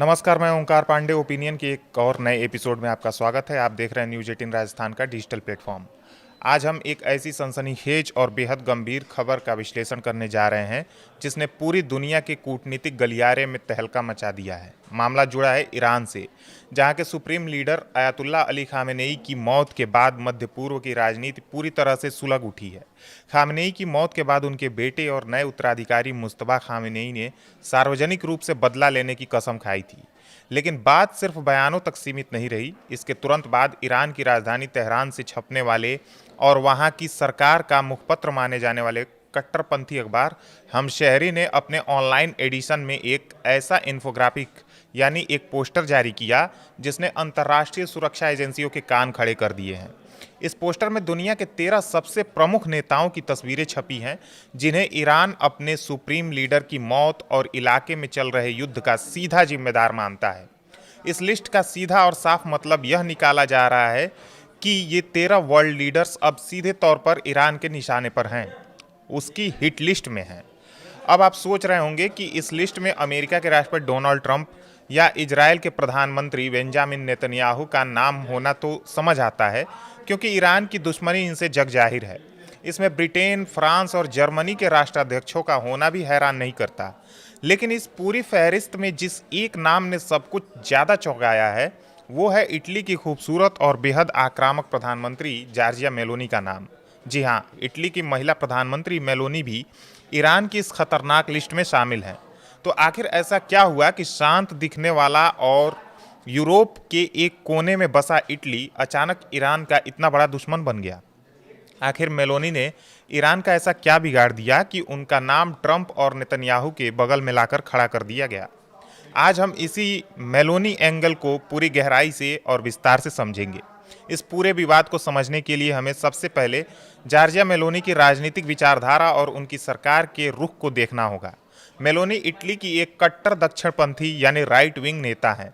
नमस्कार, मैं ओंकार पांडे। ओपिनियन के एक और नए एपिसोड में आपका स्वागत है। आप देख रहे हैं न्यूज़ 18 राजस्थान का डिजिटल प्लेटफॉर्म। आज हम एक ऐसी सनसनीखेज और बेहद गंभीर खबर का विश्लेषण करने जा रहे हैं जिसने पूरी दुनिया के कूटनीतिक गलियारे में तहलका मचा दिया है। मामला जुड़ा है ईरान से, जहां के supreme leader Ayatollah Ali Khamenei की मौत के बाद मध्य पूर्व की राजनीति पूरी तरह से सुलग उठी है। खामेनेई की मौत के बाद उनके बेटे और नए उत्तराधिकारी मुस्तफा खामेनेई ने सार्वजनिक रूप से बदला लेने की कसम खाई थी, लेकिन बात सिर्फ बयानों तक सीमित नहीं रही। इसके तुरंत बाद ईरान की राजधानी तेहरान से छपने वाले और वहां की सरकार का मुखपत्र माने जाने वाले कट्टरपंथी अखबार हमशहरी ने अपने ऑनलाइन एडिशन में एक ऐसा इन्फोग्राफिक यानी एक पोस्टर जारी किया जिसने अंतर्राष्ट्रीय सुरक्षा एजेंसियों के कान खड़े कर दिए हैं। इस पोस्टर में दुनिया के 13 सबसे प्रमुख नेताओं की तस्वीरें छपी हैं जिन्हें ईरान अपने सुप्रीम लीडर की मौत और इलाके में चल रहे युद्ध का सीधा जिम्मेदार मानता है। इस लिस्ट का सीधा और साफ मतलब यह निकाला जा रहा है कि ये 13 वर्ल्ड लीडर्स अब सीधे तौर पर ईरान के निशाने पर हैं, उसकी हिट लिस्ट में हैं। अब आप सोच रहे होंगे कि इस लिस्ट में अमेरिका के राष्ट्रपति डोनाल्ड ट्रंप या इजराइल के प्रधानमंत्री बेंजामिन नेतन्याहू का नाम होना तो समझ आता है, क्योंकि ईरान की दुश्मनी इनसे जग जाहिर है। इसमें ब्रिटेन, फ्रांस और जर्मनी के राष्ट्राध्यक्षों का होना भी हैरान नहीं करता। लेकिन इस पूरी फहरिस्त में जिस एक नाम ने सब कुछ ज़्यादा चौंकाया है वो है इटली की खूबसूरत और बेहद आक्रामक प्रधानमंत्री जॉर्जिया मेलोनी का नाम। जी हाँ, इटली की महिला प्रधानमंत्री मेलोनी भी ईरान की इस खतरनाक लिस्ट में शामिल हैं। तो आखिर ऐसा क्या हुआ कि शांत दिखने वाला और यूरोप के एक कोने में बसा इटली अचानक ईरान का इतना बड़ा दुश्मन बन गया? आखिर मेलोनी ने ईरान का ऐसा क्या बिगाड़ दिया कि उनका नाम ट्रंप और नेतन्याहू के बगल में लाकर खड़ा कर दिया गया? आज हम इसी मेलोनी एंगल को पूरी गहराई से और विस्तार से समझेंगे। इस पूरे विवाद को समझने के लिए हमें सबसे पहले जॉर्जिया मेलोनी की राजनीतिक विचारधारा और उनकी सरकार के रुख को देखना होगा। मेलोनी इटली की एक कट्टर दक्षिणपंथी यानी राइट विंग नेता हैं।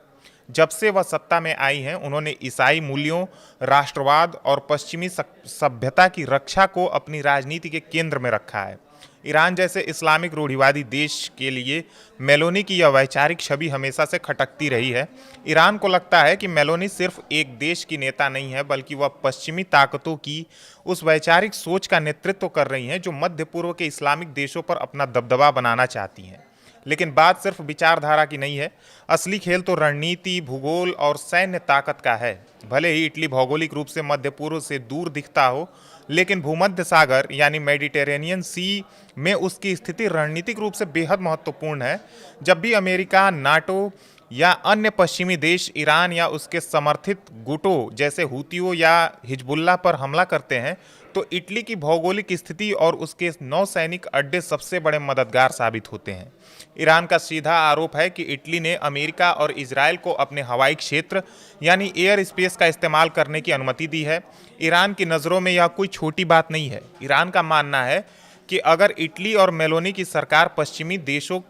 जब से वह सत्ता में आई हैं, उन्होंने ईसाई मूल्यों, राष्ट्रवाद और पश्चिमी सभ्यता की रक्षा को अपनी राजनीति के केंद्र में रखा है। ईरान जैसे इस्लामिक रूढ़िवादी देश के लिए मेलोनी की यह वैचारिक छवि हमेशा से खटकती रही है। ईरान को लगता है कि मेलोनी सिर्फ एक देश की नेता नहीं है, बल्कि वह पश्चिमी ताकतों की उस वैचारिक सोच का नेतृत्व कर रही हैं जो मध्य पूर्व के इस्लामिक देशों पर अपना दबदबा बनाना चाहती हैं। लेकिन बात सिर्फ विचारधारा की नहीं है, असली खेल तो रणनीति, भूगोल और सैन्य ताकत का है। भले ही इटली भौगोलिक रूप से मध्य पूर्व से दूर दिखता हो, लेकिन भूमध्य सागर यानी मेडिटेरेनियन सी में उसकी स्थिति रणनीतिक रूप से बेहद महत्वपूर्ण है। जब भी अमेरिका, नाटो या अन्य पश्चिमी देश ईरान या उसके समर्थित गुटों जैसे हूतियों या हिजबुल्लाह पर हमला करते हैं, तो इटली की भौगोलिक स्थिति और उसके नौसैनिक अड्डे सबसे बड़े मददगार साबित होते हैं। ईरान का सीधा आरोप है कि इटली ने अमेरिका और इजराइल को अपने हवाई क्षेत्र यानी एयर स्पेस का इस्तेमाल करने की अनुमति दी है। ईरान की नज़रों में यह कोई छोटी बात नहीं है। ईरान का मानना है कि अगर इटली और मेलोनी की सरकार पश्चिमी देशों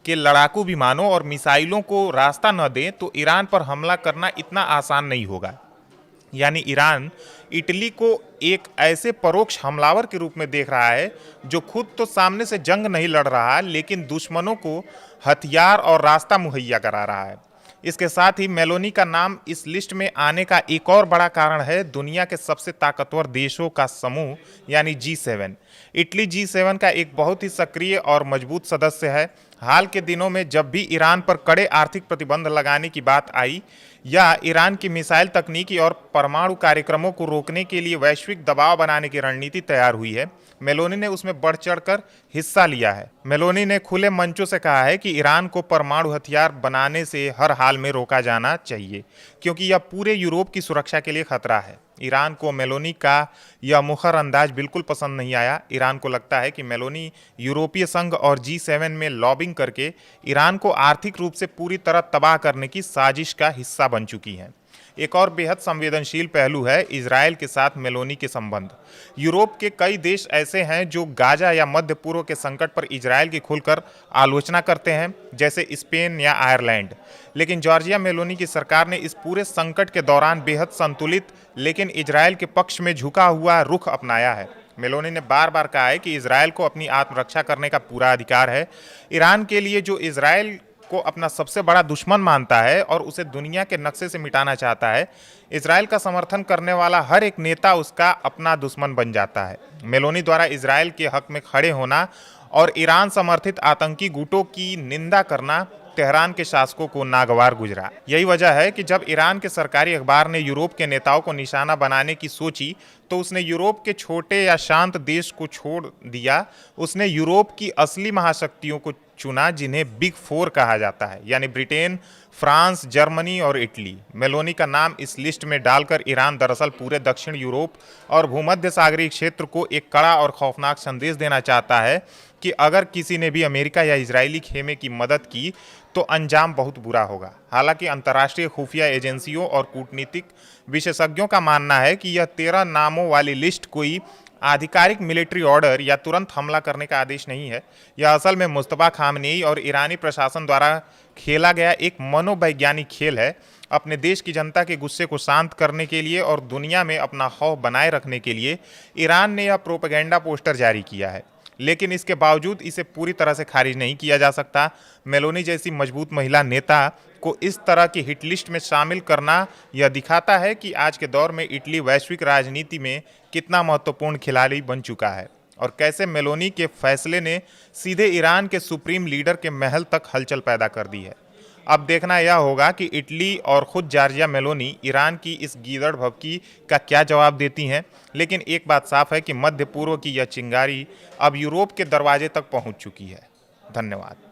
के लड़ाकू विमानों और मिसाइलों को रास्ता न दें तो ईरान पर हमला करना इतना आसान नहीं होगा। यानी ईरान इटली को एक ऐसे परोक्ष हमलावर के रूप में देख रहा है जो खुद तो सामने से जंग नहीं लड़ रहा है, लेकिन दुश्मनों को हथियार और रास्ता मुहैया करा रहा है। इसके साथ ही मेलोनी का नाम इस लिस्ट में आने का एक और बड़ा कारण है दुनिया के सबसे ताकतवर देशों का समूह यानी G7। इटली G7 का एक बहुत ही सक्रिय और मजबूत सदस्य है। हाल के दिनों में जब भी ईरान पर कड़े आर्थिक प्रतिबंध लगाने की बात आई या ईरान की मिसाइल तकनीकी और परमाणु कार्यक्रमों को रोकने के लिए वैश्विक दबाव बनाने की रणनीति तैयार हुई है, मेलोनी ने उसमें बढ़ चढ़कर हिस्सा लिया है। मेलोनी ने खुले मंचों से कहा है कि ईरान को परमाणु हथियार बनाने से हर हाल में रोका जाना चाहिए, क्योंकि यह पूरे यूरोप की सुरक्षा के लिए खतरा है। ईरान को मेलोनी का यह मुखर अंदाज बिल्कुल पसंद नहीं आया। ईरान को लगता है कि मेलोनी यूरोपीय संघ और G7 में लॉबिंग करके ईरान को आर्थिक रूप से पूरी तरह तबाह करने की साजिश का हिस्सा बन चुकी हैं। एक और बेहद संवेदनशील पहलू है इजराइल के साथ मेलोनी के संबंध। यूरोप के कई देश ऐसे हैं जो गाजा या मध्य पूर्व के संकट पर इजराइल की खुलकर आलोचना करते हैं, जैसे स्पेन या आयरलैंड। लेकिन जॉर्जिया मेलोनी की सरकार ने इस पूरे संकट के दौरान बेहद संतुलित लेकिन इजराइल के पक्ष में झुका हुआ रुख अपनाया है। मेलोनी ने बार बार कहा है कि इजराइल को अपनी आत्मरक्षा करने का पूरा अधिकार है। ईरान के लिए जो इजराइल को अपना सबसे बड़ा दुश्मन मानता है और उसे दुनिया के नक्शे से मिटाना चाहता है, इजराइल का समर्थन करने वाला हर एक नेता उसका अपना दुश्मन बन जाता है। मेलोनी द्वारा इजराइल के हक में खड़े होना और ईरान समर्थित आतंकी गुटों की निंदा करना तेहरान के शासकों को नागवार गुजरा। यही वजह है कि जब ईरान के सरकारी अखबार ने यूरोप के नेताओं को निशाना बनाने की सोची तो उसने यूरोप के छोटे या शांत देश को छोड़ दिया। उसने यूरोप की असली महाशक्तियों को चुना, जिन्हें बिग फोर कहा जाता है, यानी ब्रिटेन, फ्रांस, जर्मनी और इटली। मेलोनी का नाम इस लिस्ट में डालकर ईरान दरअसल पूरे दक्षिण यूरोप और भूमध्य सागरीय क्षेत्र को एक कड़ा और खौफनाक संदेश देना चाहता है कि अगर किसी ने भी अमेरिका या इजरायली खेमे की मदद की तो अंजाम बहुत बुरा होगा। हालांकि अंतर्राष्ट्रीय खुफिया एजेंसियों और कूटनीतिक विशेषज्ञों का मानना है कि यह 13 नामों वाली लिस्ट कोई आधिकारिक मिलिट्री ऑर्डर या तुरंत हमला करने का आदेश नहीं है। यह असल में मुस्तफा खामनेई और ईरानी प्रशासन द्वारा खेला गया एक मनोवैज्ञानिक खेल है। अपने देश की जनता के गुस्से को शांत करने के लिए और दुनिया में अपना खौफ बनाए रखने के लिए ईरान ने यह प्रोपेगेंडा पोस्टर जारी किया है, लेकिन इसके बावजूद इसे पूरी तरह से खारिज नहीं किया जा सकता। मेलोनी जैसी मजबूत महिला नेता को इस तरह की हिट लिस्ट में शामिल करना यह दिखाता है कि आज के दौर में इटली वैश्विक राजनीति में कितना महत्वपूर्ण खिलाड़ी बन चुका है और कैसे मेलोनी के फैसले ने सीधे ईरान के सुप्रीम लीडर के महल तक हलचल पैदा कर दी है। अब देखना यह होगा कि इटली और खुद जॉर्जिया मेलोनी ईरान की इस गीदड़ भभकी का क्या जवाब देती हैं। लेकिन एक बात साफ है कि मध्य पूर्व की यह चिंगारी अब यूरोप के दरवाजे तक पहुंच चुकी है। धन्यवाद।